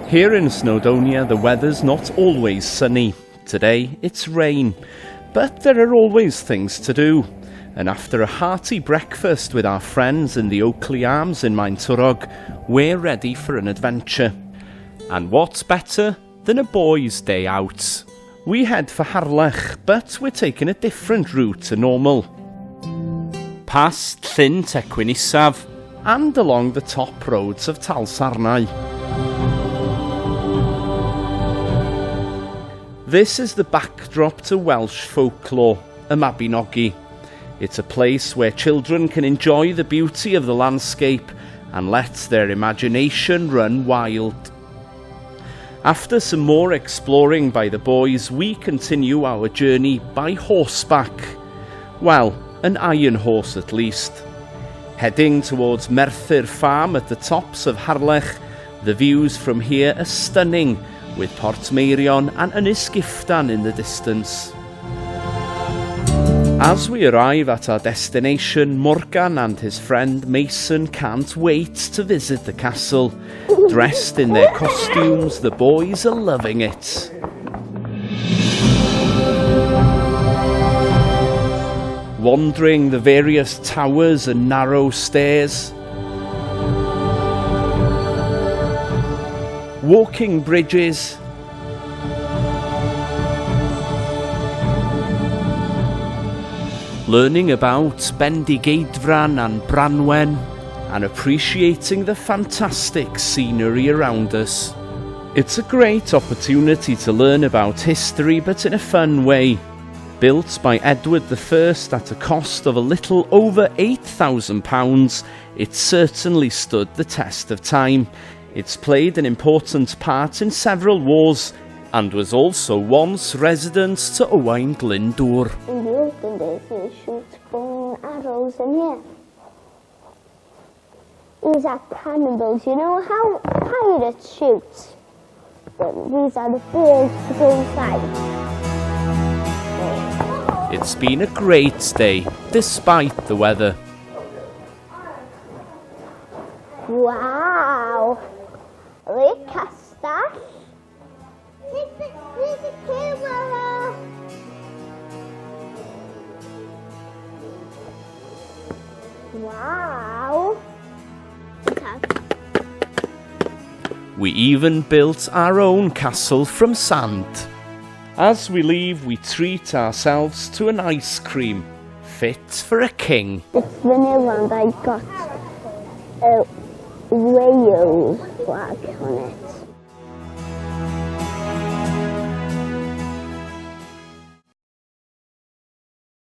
Here in Snowdonia, the weather's not always sunny. Today, it's rain. But there are always things to do. And after a hearty breakfast with our friends in the Oakley Arms in Turog, we're ready for an adventure. And what's better than a boys' day out? We head for Harlech, but we're taking a different route to normal. Past Llyn Tecwyn Isaf and along the top roads of Talsarnau. This is the backdrop to Welsh folklore, y Mabinogi. It's a place where children can enjoy the beauty of the landscape and let their imagination run wild. After some more exploring by the boys, we continue our journey by horseback. Well, an iron horse at least. Heading towards Merthyr Farm at the tops of Harlech, the views from here are stunning, with Portmeirion and Ynys Giftan in the distance. As we arrive at our destination, Morgan and his friend Mason can't wait to visit the castle. Dressed in their costumes, the boys are loving it. Wandering the various towers and narrow stairs, walking bridges, learning about Bendigeidfran and Branwen, and appreciating the fantastic scenery around us. It's a great opportunity to learn about history, but in a fun way. Built by Edward I at a cost of a little over £8,000, it certainly stood the test of time. It's played an important part in several wars and was also once resident to Owain Glyndŵr. In the olden days, they shoot bow and arrows in here. These are cannonballs. You know how pirates shoot? These are the balls to go inside. It's been a great day, despite the weather. Wow! Look at that! There's a camera! Wow! We even built our own castle from sand. As we leave, we treat ourselves to an ice cream, fit for a king. It's the new one I got a Wales flag on it.